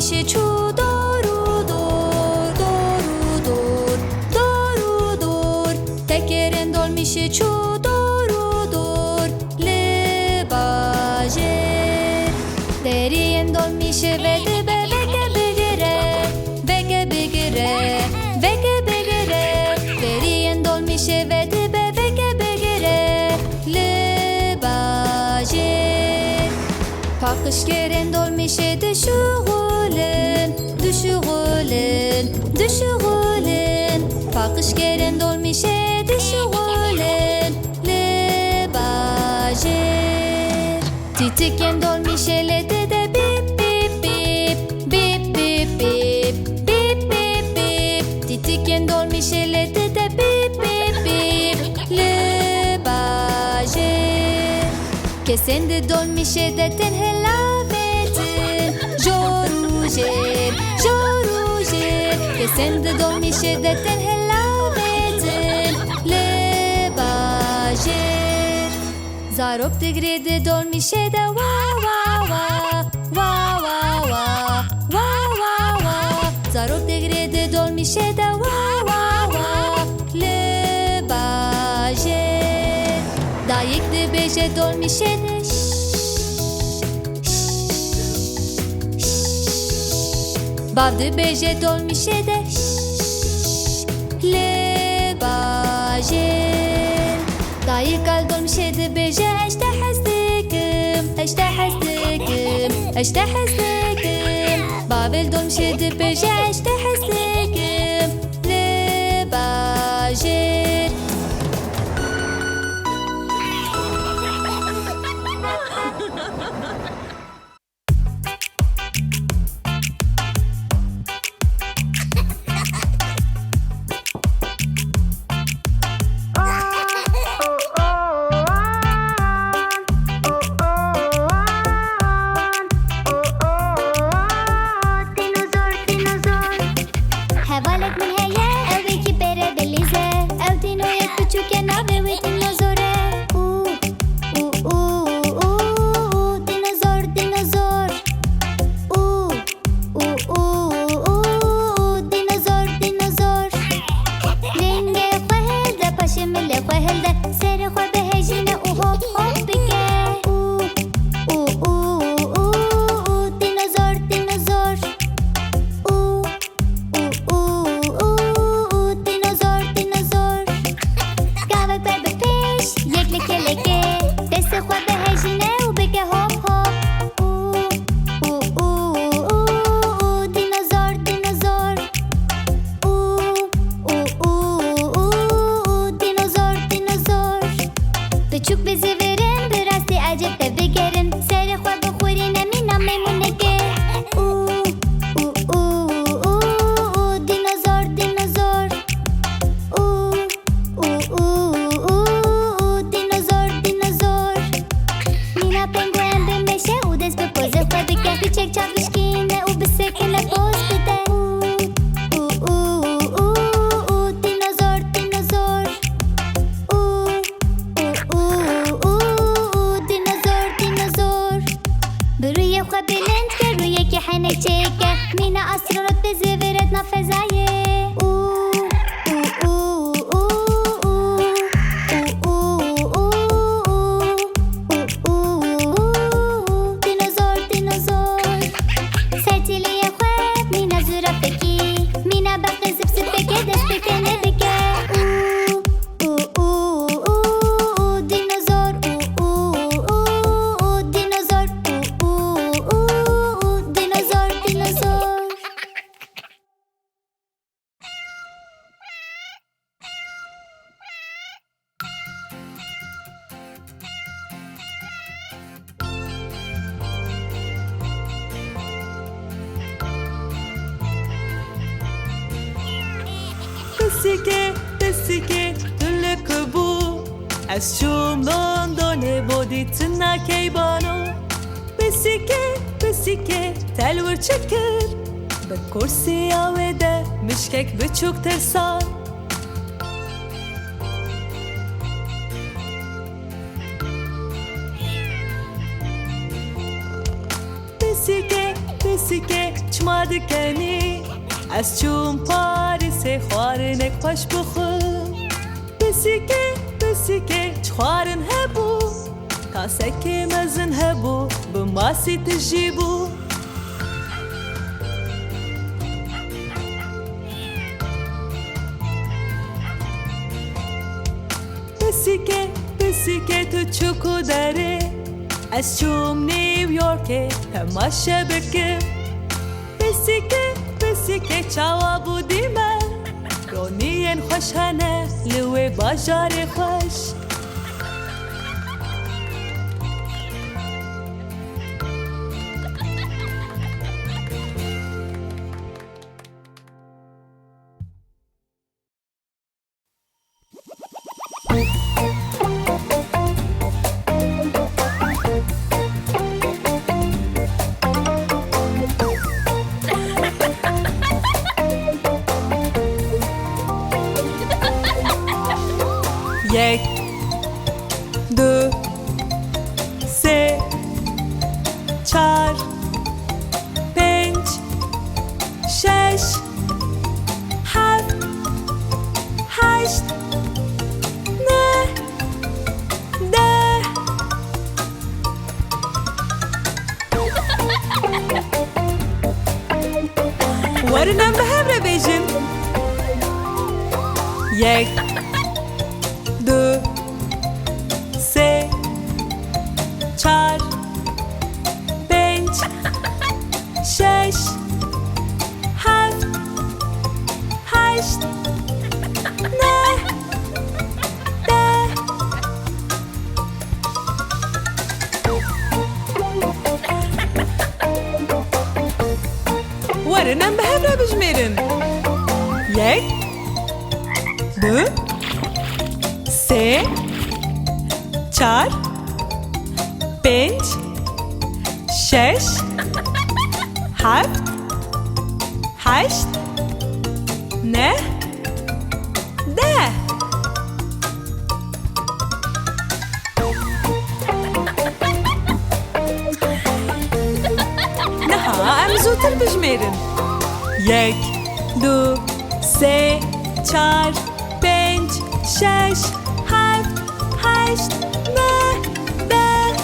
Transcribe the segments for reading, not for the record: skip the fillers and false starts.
dolmişê çu doğru dur, doğru dur, doğru dur. Tekerên dolmişê çu doğru dur, li bajêr. Deriyên dolmişê vedibe veke bigire, veke bigire, veke bigire. Deriyên dolmişê vedibe veke bigire, li bajêr. Paqijkerên dolmişê şixulin, şixulin, şixulin. Paqijkerên dolmişê şixulin, li bajêr. Tekerên dolmişê li dide bip bip bip, bip bip bip, bip bip bip. Tekerên dolmişê li dide bip bip bip, li bajêr. Kesên di dolmişê de tenhe lavetin, jorujêr, jorujêr. Kesên di dolmişê de tenhe lavetin, li bajêr. Zarok digre di dolmişê de wa wa wa, wa wa wa, wa wa wa. Zarok digre di dolmişê de wa wa wa, li bajêr. Dayık dibêje dolmişê de bav dibêje dolmişê de li bajêr. Dayık al dolmişê dibêje eşte hez dikim, eşte hez dikim, eşte hez dikim. Bavel dolmişê dibêje eşte hez dikim, li bajêr. Hevalek min heye ew wekî pere belîze. Ew dînoyek biçûk e navê wê dinozor e. Dinozor, dinozor. Dinozor, dinozor. Rengê xwe hilde, paşê milê xwe hilde. Serê xwe bihêjîne û hop hop bike. Dinozor, dinozor. Dinozor, dinozor. Gavek berhevkirinê, yek leke leke. Destê xwe bihêjîne û bike hop hop. Dinozor, dinozor. Dinozor, dinozor. Biçûk bi zêvêrin bi rastî ecêb ve bigerin. Serê xwe bixwîrîne mîna meymuneke. Dinozor, dinozor. Dinozor, dinozor. Mîna penguen bi meşe û dest bi pozê xwe dike. Biçek çavişkîne û bi sekine poz bide. Dinozor, dinozor. Dinozor, dinozor. Bi rûyê xwe bilind ke rûyekê henek çêke. Mîna astronot bi zêvêret nav fezayê. Dinozor, dinozor. Sertiliyê xwe mîna zûrafekî. Mîna bextê zip zipeke dest bike nebike. Dinozor, dinozor. Dinozor, dinozor. Pisike, pisike, tülle kubu. Ez çûm Londonê bodî tina keybano. Pisike, pisike, tel wir çekir. Bi kursiya wê de mişkek biçûk tirsan. Pisike, pisike, çma dikenî ez çûm Parîsê xwarinek xweş bixwim Bisikê çxwarin hebû Kasekê mezin hebû bi masî tijî bû Bisikê tu çûkû derê ez çûm New Yorkê temaşe bikim Bisikê çawa bû dîme roniyên xweş hene li wê bajarê xweş Yek, du, sê, çar, pênc, şeş, heft, heşt, neh, deh. Warin em bi hev re bêjin. Yek, du, sê, çar, pênc, şeş, heft, heşt, neh, deh. Warin em bi hev re bijimêrin. Yek, du, sê, çar, pênc, şeş, heft, heşt, neh, deh. Niha em zûtir bijimêrin. Yek, du, sê, çar, pênc, şeş, heft, heşt, neh, deh.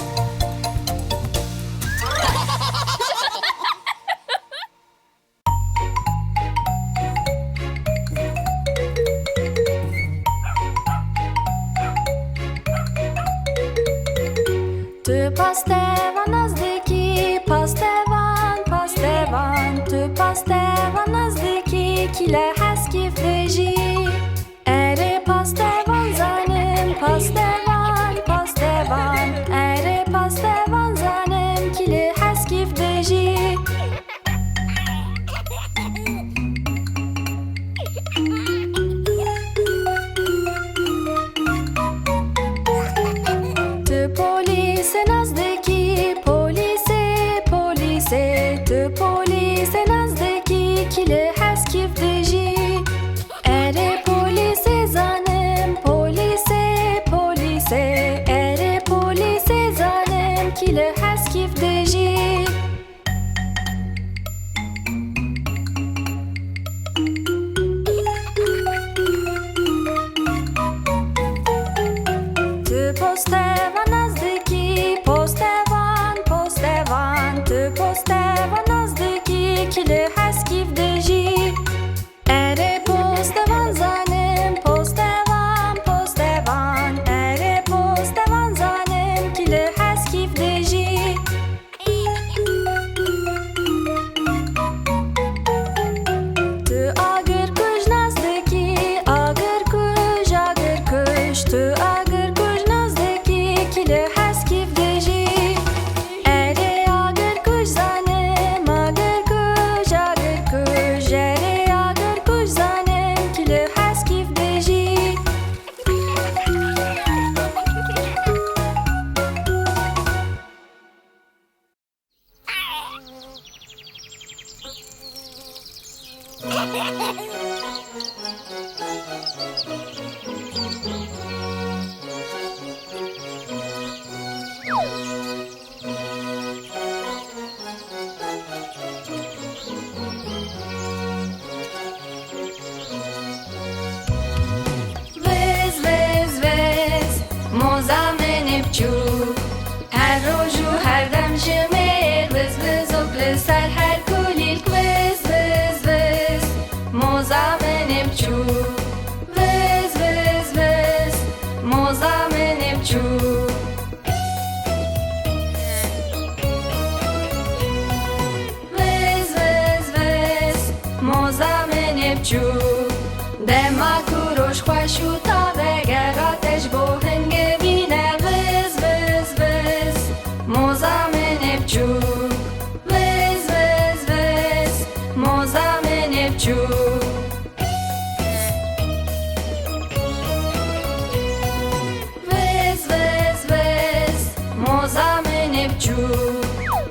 Tu pasteva nazdiki, pastevan, tu pasteva nazdiki, kile heskif deji. Ere pastevan zanim, pastevan, ere pastevan zanim, kile heskif deji. Tu polise nazdiki, polise, tu polise nazdiki, kile heskif deji. Ere polise zanim, polise, ere polise zanim, kile heskif deji. Tu posteva nazdiki, postevan, tu posteva nazdiki, kile heskif deji. Ere postevan zanim, postevan, ere postevan zanim, kile heskif deji. Tu agır kuj nazdiki, agır kuj, tu agır kuj nazdiki, kile heskif deji. Ere agır kuj zanim, agır kuj, ere agır kuj zanim, kile heskif deji. çu dema kuroş xweşî ta vegera tej bo hingevîne viz viz viz moza min çu viz viz viz moza min çu viz viz viz moza min çu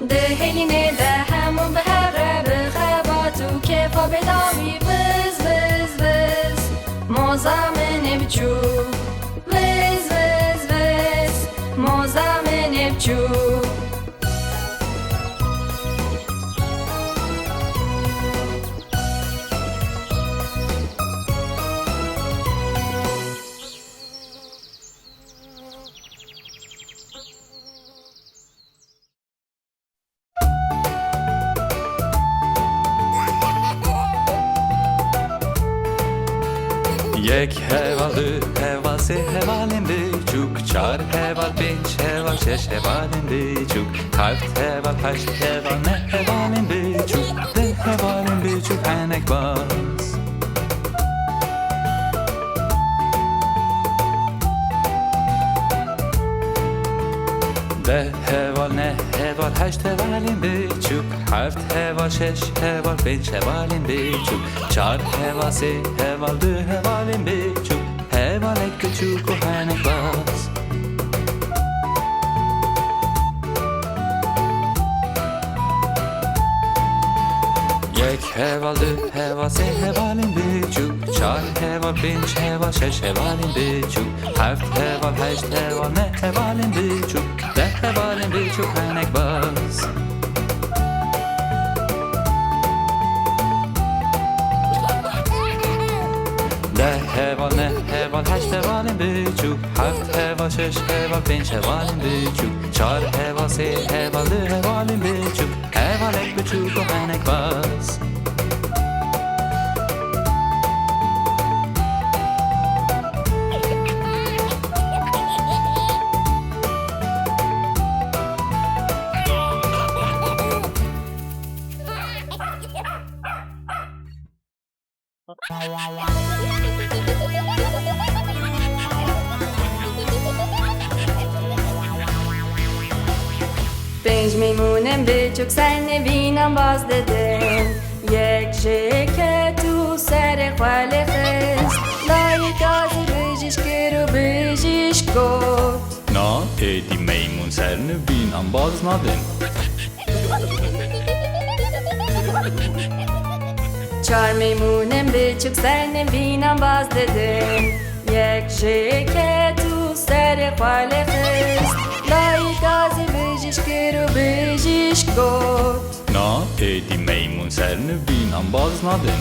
diheline de hemû bihevre bixebat û kêfa bedavî viz viz viz moza min çu viz viz viz moza min çu یک heval, du heval, se hevalin biçuk, çar heval, pinç heval, şeş hevalin biçuk, heft heval, heşt heval, ne hevalin biçuk, de hevalin biçuk, enek bas. ده heval, ne heval, heşt hevalin biçuk, heft heval, şeş heval, pinç hevalin biçuk, çar heval, se heval, du hevalin biçuk, hevalek küçük, o henek bas. یک heval, du heval, se hevalin biçuk, çar heval, pinç heval, şeş hevalin biçuk, heft heval, heşt heval, ne hevalin biçuk, de hevalin biçuk, henek bas. ده heval, ne heval, heşt hevalin biçuk, heft heval, şeş heval, pinç hevalin biçuk, çar heval, se heval, du hevalin biçuk, hevalek biçuk, o henek bas. پنج میمونم بیچوک سر نوینم باز ددن یک جکت و سر خاله خست لای گازی بجیش کرو بجیش گفت Na edi meymun serini bin ambaz nadin. چار میمونم بیچوک سر نوینم باز ددن یک جکت و سر خاله خست لای گازی بجیش کرو بجیش گفت Na edi meymun serini bin ambaz nadin.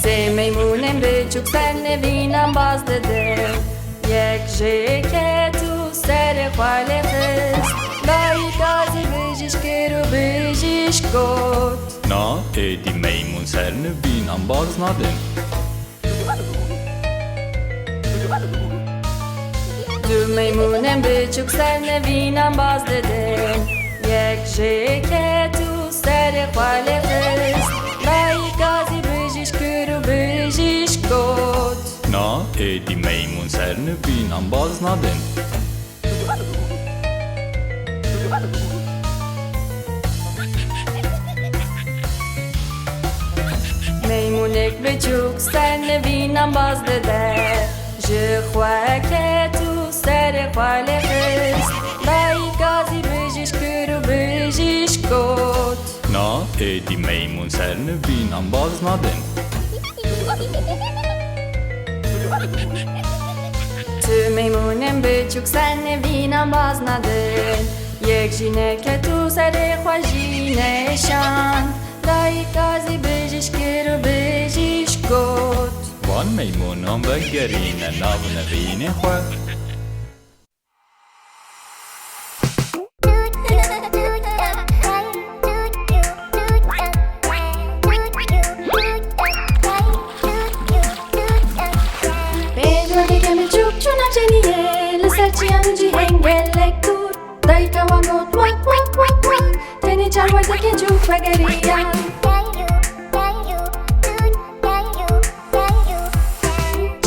سه میمونم بیچوک سر نوینم باز ددن یک جکت و سر خاله خست لای گازی بجیش کرو بجیش گفت Na edi meymun serini bin ambaz nadin. دو میمونم بیچوک سر نوینم باز ددن یک جکت و سر خاله خست لای گازی بجیش کرو بجیش گفت Na edi meymun serini bin ambaz nadin. میمونک بیچوک سر نوینم باز دده جخوکت و سر خاله خست لای گازی بجیش کرو بجیش گفت Na edi meymun serini bin ambaz nadin. تو میمونم بیچوک سر نوینم باز ندن یک جینکت و سر خوشی نشان لای گازی بجیش کرو بجیش گفت Van meymunun begerine navne vini xwe. چونم جنیه لسر چیم جی هنگلک دور perwerdehiyê çu vegeriyan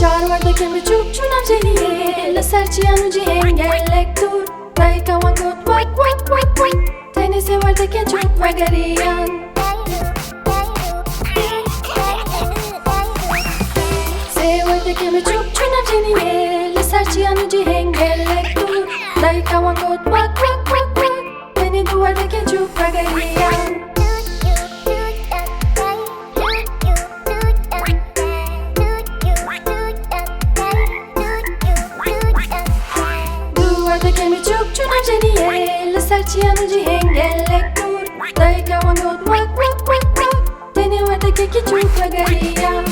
perwerdehiyê biçûk çû navjeniyê li ser çiyan û cihên gelek dûr dayika wan got wek wek wek wek tenê siwariyekên çû vegeriyan siwariyekê biçûk çû navjeniyê li ser çiyan û cihên gelek dûr dayika wan got wek wek wek wek tenê siwariyekên çû vegeriyan li ser çiyan û cihên gelek dûr dayika wan got wek wek wek wek tenê werdekekî çû vegeriyan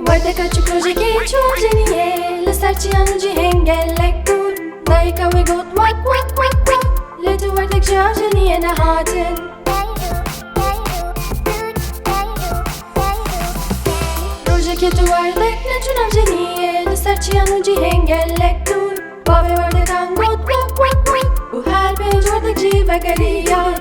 werdeka çû projeyekê çû navjeniyê li ser çiyan û cihên gelek dûr dayika wê got wek wek wek wek lê tu werdek ji navjeniyê nehatin projeyekê tu werdek neçû navjeniyê li ser çiyan û cihên gelek dûr bavê werdekan got wek wek wek û her pênc werdek jî vegeriyan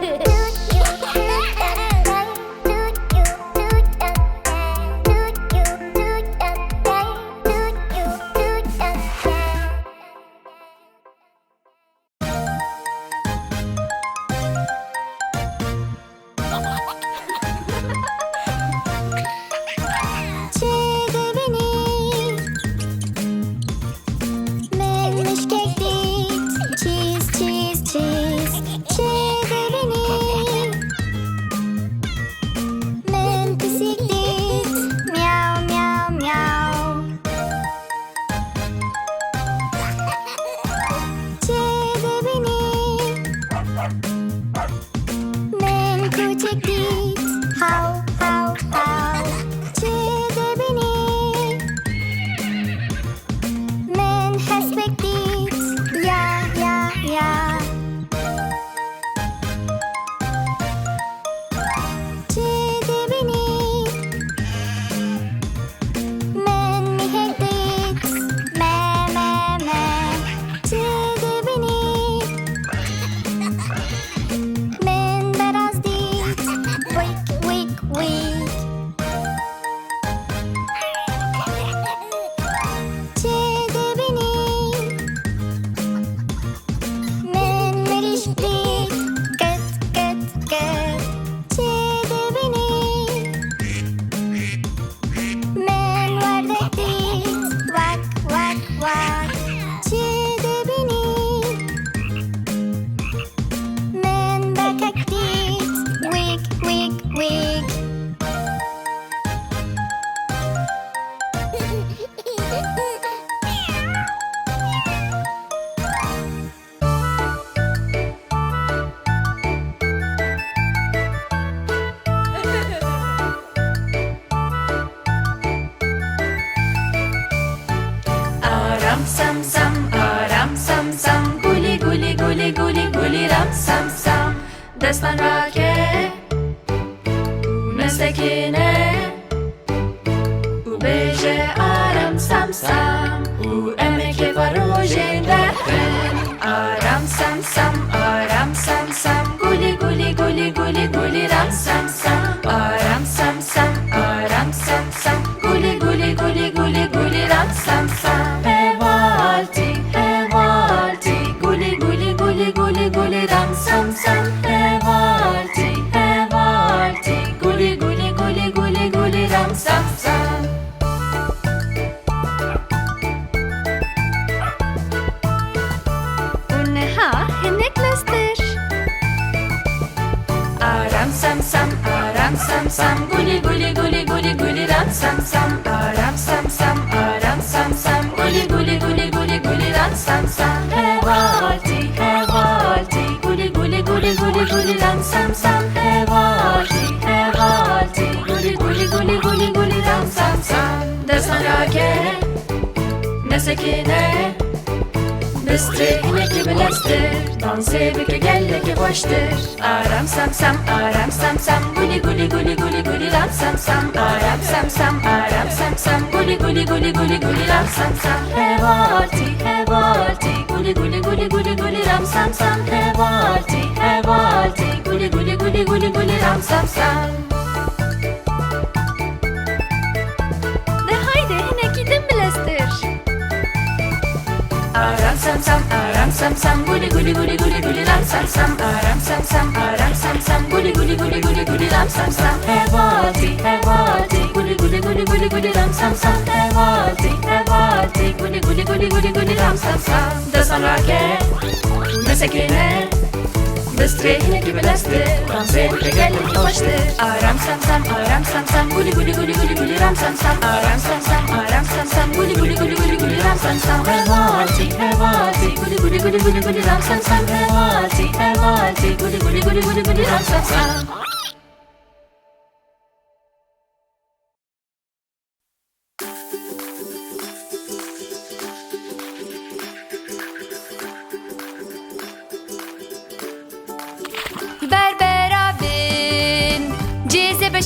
Destan rake mesekine u beje aram sam sam u emeke varojên derxên aram sam sam guli guli guli guli guli ram sam sam aram sam sam guli guli guli guli guli ram sam sam hevalti guli guli guli guli guli ram sam sam guli guli guli guli guli ram sam sam Unneha hinek lestir Aram sam sam guli guli guli guli guli ram sam sam Aram sam sam guli guli guli guli guli ram sam sam Hevalti guli guli guli guli guli ram sam sam Hevalti guli guli guli guli guli ram sam sam Destan rake mesekine Bistri hineki bilestir Dansı bike gelleki boştur Aram sam sam guli guli guli guli guli ram sam sam Aram sam sam guli guli guli guli guli ram sam sam Hevalti guli guli guli guli sam sam sam hevalti guli guli guli guli guli ram sam sam. De haydi yine gidin bilestir. Aram sam sam guli guli guli guli guli ram sam sam. Aram sam sam guli guli guli guli guli ram sam sam. Hevalti guli guli guli guli guli ram sam sam. Hevalti guli guli guli guli guli ram sam sam. Da zarokan Muzîka Stranên gibi leste Dansê dike gelek hoştu. Aram sam sam guli guli guli guli guli ram sam sam. Aram sam sam guli guli guli guli guli ram sam sam. Hevalti guli guli guli guli guli ram sam sam. Hevalti guli guli guli guli guli ram sam sam.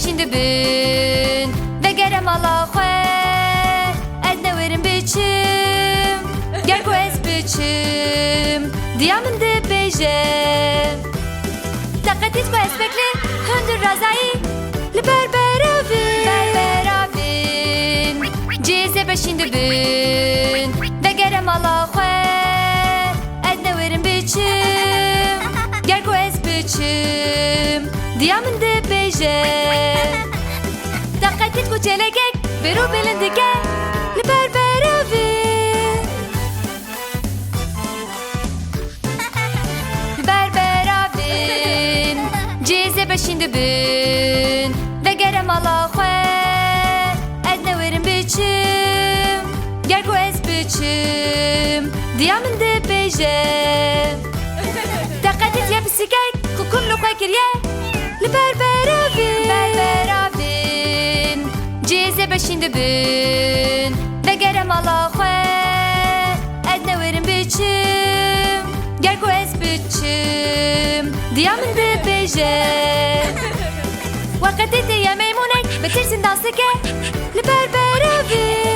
Şimdi bin ve gerem ala xwe ez ne verim biçim gel ku ez biçim diyamın dibêjin taqetit ku ez bekli hündür razayı li berberavin cize beşinde bin ve gerem ala xwe ez ne verim biçim gel ku ez biçim diyamın dibêjin taqetit ku çelekek beru belindike li berberavin cize beşinde bin ve gerem ala xwe ez ne verim biçim gel ku ez biçim diyamın dibêjin taqetit ya bisikek ku kullu xwe kiriye li berberavin cize beşinde bin ve gerem ala xwe ez ne verim biçim gel ku ez biçim diyamın dibêjin vakitete ya meymunek betirsin dansike li berberavin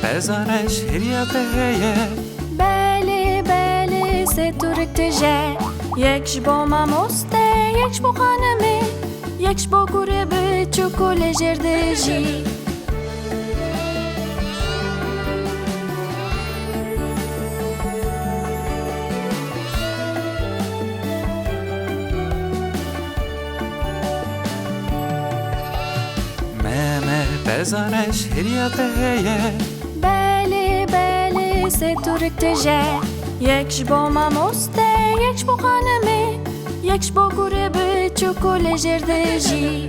Bezareš hiriya berhevkirinê Beli seturek tije Yek ji bo mamoste Yek ji bo xanemê Yek ji bo gure biçûk û lêjêr de jî Bezareš hiriya berhevkirinê Beli seturek tije Yek ji bo mamoste Yek ji bo xanemê Yek ji bo gure biçûk û lêjêr de jî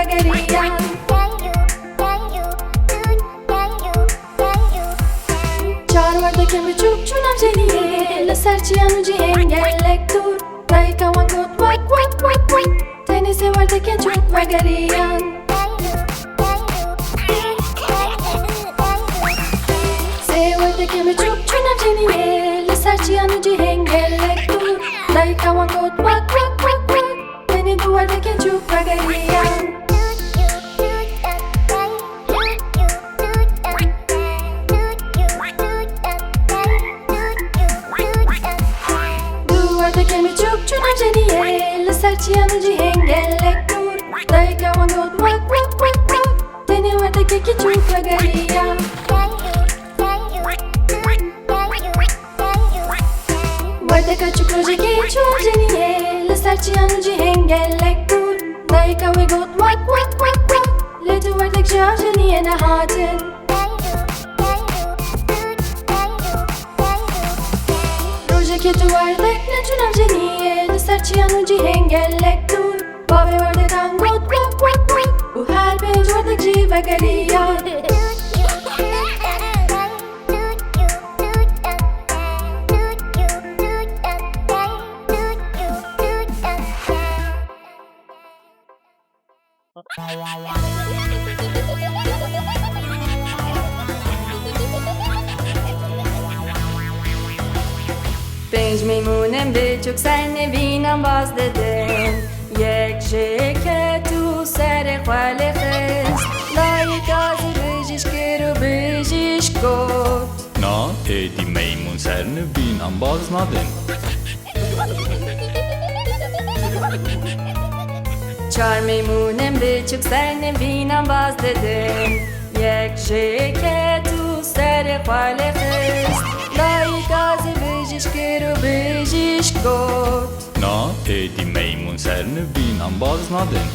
Deriyên çarwerdeke biçûk çûna jeniyê li ser çiyan û cihên gelek dûr dayika wan got wek wek wek wek tenê sêwerdekên çûk vegeriyan sêwerdeke biçûk çûna jeniyê li ser çiyan û cihên gelek dûr dayika wan got wek wek wek wek tenê duwerdekên çûk vegeriyan Çiyan cihên gelek dûr dayika wan got wek wek wek wek tenê werdekekî çûk vegeriya werdeka çûk rojekê çû jeniyê li ser serçiyan u cihên gelek bûn dayika wê got wak wak wak wak lê tu werdek ji ajeniyê nehatin rojekê tu werdek neçûn ajeniyê li serçiyan u cihên gelek bûn bavê werdekan got wak wak wak û her pêj werdek jî vekeriyan Pênc meymunên biçûk sernevînan baz didin Yek jê ket û serê xwe lê xist Dayîka zî bijîş kir û bijîş got Na êdî meymun sernivînan baz nadin Çar meymunên biçûk sernevînan baz didin Yek jê ket û serê xwe lê xist Dayîka zî bijîş kir û bijîş got Na êdî meymun sernivînan baz nadin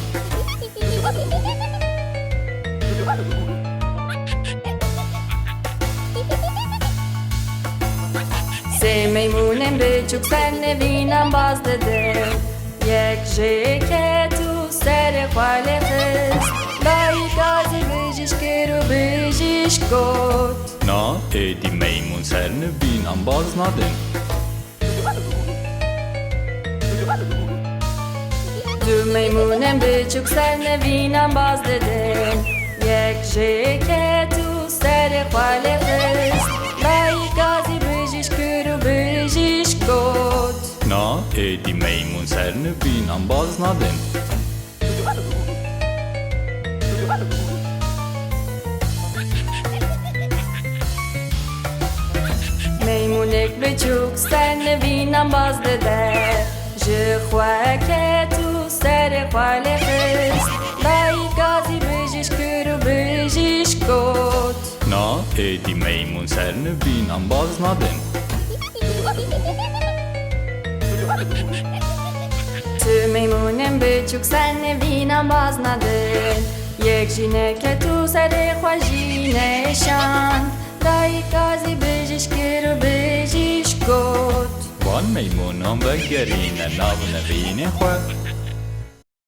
Sê meymunên biçûk sernevînan baz didin Yek jê ket û serê xwe lê xist Dayîka zî bijîş kir û bijîş got Na êdî meymun sernivînan baz nadin Du meymunên biçûk sernevînan baz didin Yek jê ket û serê xwe lê xist Dayîka zî bijîş kir û bijîş got Na êdî meymun sernivînan baz nadin Meymunek biçûk sernevînan baz dide Ji xwe ket û serê xwe lê xist Dayîka zî bijîş kir û bijîş got Na êdî meymun sernivînan baz nadin Tu meymunên biçûk sernevînan baz nadin Yek jî neket û serê xwe jî neşand Dayîka zî bijîş kir û bijîş got Van meymunan vegerîne nav nevînê xwe